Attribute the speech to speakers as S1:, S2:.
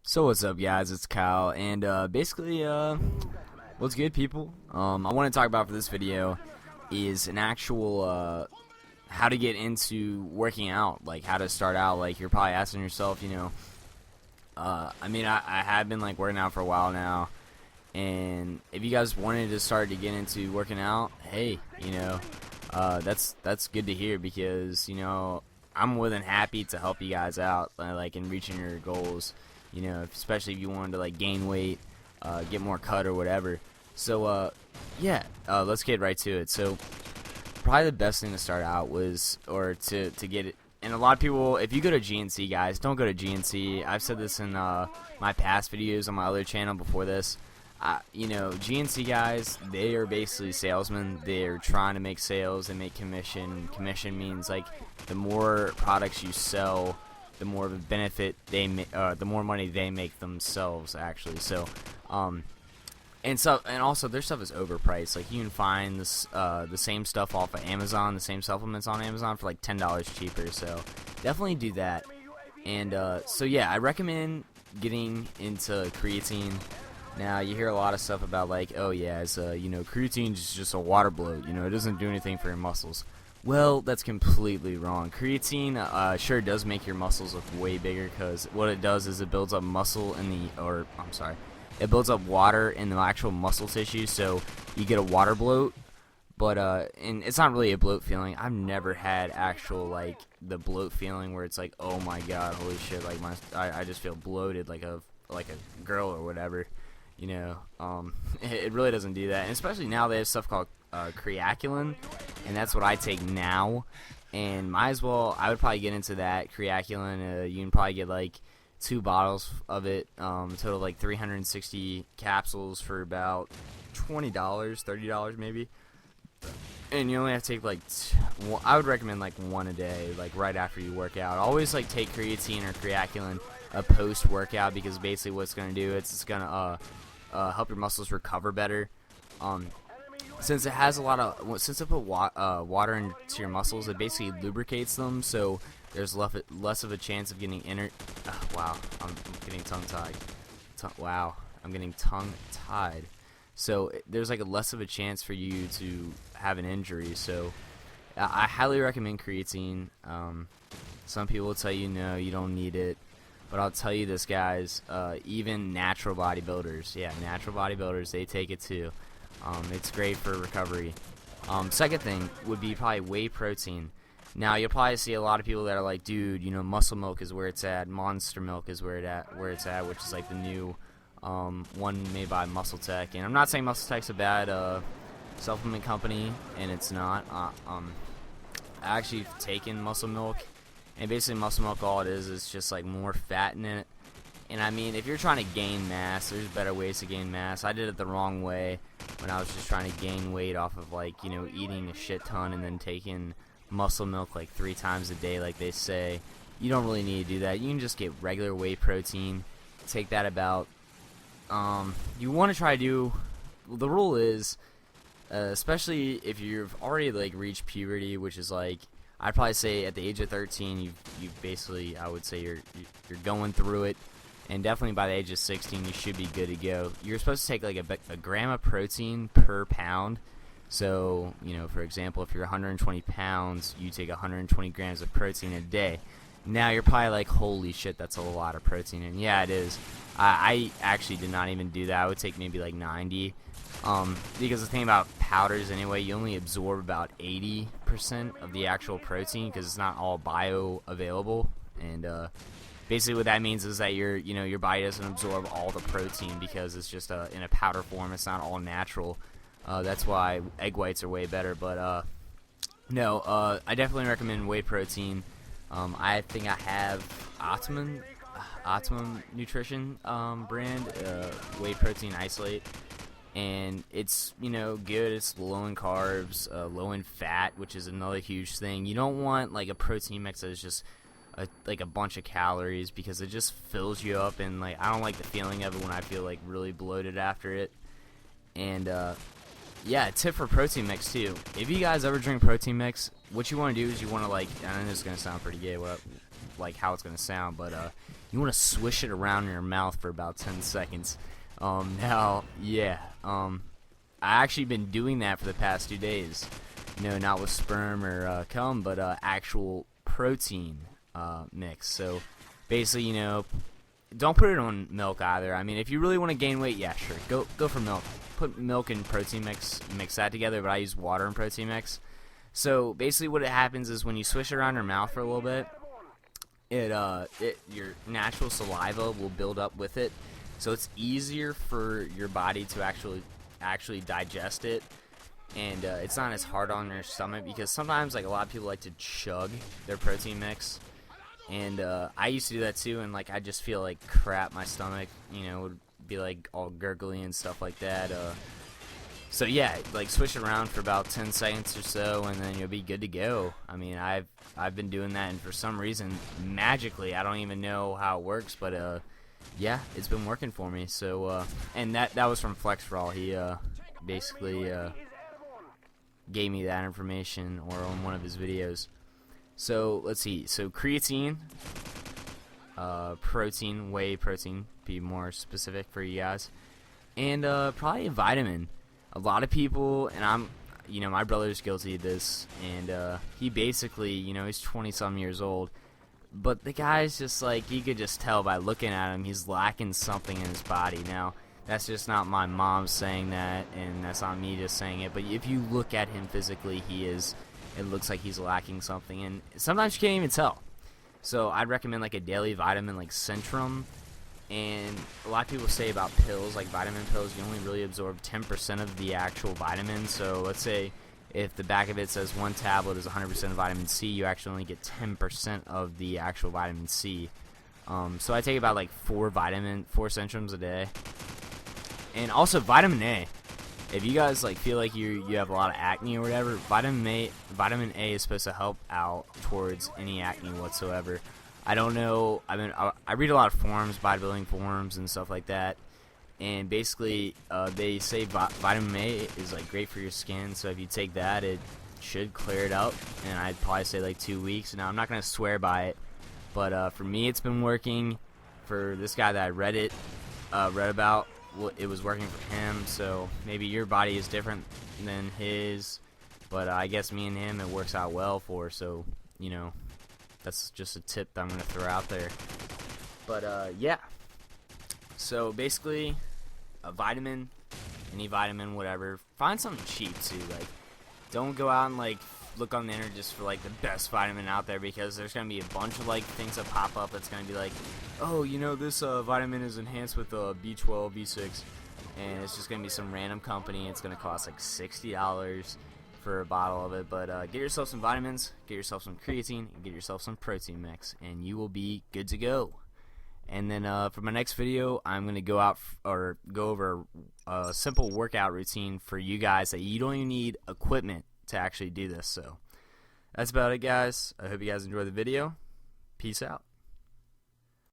S1: So what's up, guys? It's Kyle, and basically, what's good, people? I want to talk about for this video is an actual how to get into working out, like how to start out. Like you're probably asking yourself, I have been like working out for a while now, and if you guys wanted to start to get into working out, hey, that's good to hear because I'm more than happy to help you guys out, like in reaching your goals. Especially if you wanted to like gain weight, get more cut or whatever. So let's get right to it. So probably the best thing to start out was, or to get it. And a lot of people, if you go to GNC, guys, don't go to GNC. I've said this in my past videos on my other channel before this. GNC guys, they are basically salesmen. They're trying to make sales. They make commission. Commission means like the more products you sell, the more of a benefit they the more money they make themselves, actually. So, and also their stuff is overpriced. Like you can find this the same stuff off of Amazon, the same supplements on Amazon for like $10 cheaper. So definitely do that. And so yeah, I recommend getting into creatine. Now you hear a lot of stuff about like, oh yeah, creatine is just a water bloat. It doesn't do anything for your muscles. Well, that's completely wrong. Creatine sure does make your muscles look way bigger, because what it does is it builds up it builds up water in the actual muscle tissue, so you get a water bloat. But and it's not really a bloat feeling. I've never had actual like the bloat feeling where it's like, oh my god, holy shit, like I just feel bloated like a girl or whatever. It really doesn't do that, and especially now they have stuff called creatinine, and that's what I take now. And I would probably get into that creatinine. You can probably get like 2 bottles of it, total like 360 capsules for about $20, $30 maybe. And you only have to take like I would recommend like 1 a day, like right after you work out. Always like take creatine or creatinine post workout, because basically what it's gonna do, it's gonna help your muscles recover better. Since it has since it put water into your muscles, it basically lubricates them, so there's less of a chance of getting wow, I'm getting tongue-tied. Wow, I'm getting tongue-tied. So there's like less of a chance for you to have an injury. So I highly recommend creatine. Some people will tell you no, you don't need it. But I'll tell you this, guys, even natural bodybuilders, they take it too. It's great for recovery. Second thing would be probably whey protein. Now you'll probably see a lot of people that are like, dude, muscle milk is where it's at, monster milk is where it's at, which is like the new one made by Muscle Tech. And I'm not saying Muscle Tech's a bad supplement company, and it's not. I actually taken muscle milk, and basically muscle milk, all it is just like more fat in it. And I mean, if you're trying to gain mass, there's better ways to gain mass. I did it the wrong way when I was just trying to gain weight off of like, eating a shit ton and then taking muscle milk like 3 times a day like they say. You don't really need to do that. You can just get regular whey protein. Take that about, you want to try to do, the rule is, especially if you've already like reached puberty, which is like, I'd probably say at the age of 13, you've basically, I would say you're going through it. And definitely by the age of 16, you should be good to go. You're supposed to take like a gram of protein per pound. So, for example, if you're 120 pounds, you take 120 grams of protein a day. Now you're probably like, holy shit, that's a lot of protein. And yeah, it is. I actually did not even do that. I would take maybe like 90. Because the thing about powders anyway, you only absorb about 80% of the actual protein, because it's not all bioavailable. And basically what that means is that your body doesn't absorb all the protein, because it's just in a powder form. It's not all natural. That's why egg whites are way better. But no, I definitely recommend whey protein. I think I have Optimum Nutrition brand whey protein isolate, and it's good. It's low in carbs, low in fat, which is another huge thing. You don't want like a protein mix that is just like a bunch of calories, because it just fills you up, and like I don't like the feeling of it when I feel like really bloated after it. And yeah, tip for protein mix too. If you guys ever drink protein mix, what you want to do is you want to like, I know this is gonna sound pretty gay, like how it's gonna sound, but you want to swish it around in your mouth for about 10 seconds. Now, yeah, I actually been doing that for the past 2 days. You know, not with sperm or cum, but actual protein mix. So basically, you know, don't put it on milk either. I mean, if you really want to gain weight, yeah, sure, go for milk. Put milk and protein mix that together, but I use water and protein mix. So basically what it happens is when you swish it around your mouth for a little bit, your natural saliva will build up with it, so it's easier for your body to actually digest it, and it's not as hard on your stomach, because sometimes, like, a lot of people like to chug their protein mix, and I used to do that too, and like I just feel like crap. My stomach, you know, would be like all gurgly and stuff like that. So yeah, like swish it around for about 10 seconds or so, and then you'll be good to go. I mean, I've been doing that, and for some reason, magically, I don't even know how it works, but yeah, it's been working for me. So and that was from Flex Raw. He basically gave me that information, or on one of his videos. So let's see. So creatine, protein, whey protein, be more specific for you guys, and probably a vitamin. A lot of people, and you know, my brother's guilty of this, and he basically, you know, he's 20-some years old, but the guy's just like, you could just tell by looking at him, he's lacking something in his body. Now, that's just not my mom saying that, and that's not me just saying it, but if you look at him physically, it looks like he's lacking something, and sometimes you can't even tell. So I'd recommend like a daily vitamin like Centrum. And a lot of people say about pills, like vitamin pills, you only really absorb 10% of the actual vitamin. So let's say if the back of it says one tablet is 100% vitamin C, you actually only get 10% of the actual vitamin C. So I take about like 4 Centrums a day. And also vitamin A. If you guys like feel like you have a lot of acne or whatever, vitamin A is supposed to help out towards any acne whatsoever. I don't know. I read a lot of forums, bodybuilding forums and stuff like that, and basically they say vitamin A is like great for your skin. So if you take that, it should clear it up. And I'd probably say like 2 weeks. Now I'm not gonna swear by it, but for me it's been working. For this guy that I read about, it was working for him. So maybe your body is different than his, but I guess me and him it works out well for. So you know. That's just a tip that I'm going to throw out there. But, yeah. So, basically, a vitamin, any vitamin, whatever. Find something cheap, too. Like, don't go out and, like, look on the internet just for, like, the best vitamin out there, because there's going to be a bunch of, like, things that pop up that's going to be like, oh, you know, this vitamin is enhanced with B12, B6, and it's just going to be some random company. It's going to cost, like, $60. For a bottle of it, but get yourself some vitamins, get yourself some creatine, and get yourself some protein mix, and you will be good to go. And then for my next video, I'm going to go over a simple workout routine for you guys that you don't even need equipment to actually do this. So that's about it, guys. I hope you guys enjoyed the video. Peace out.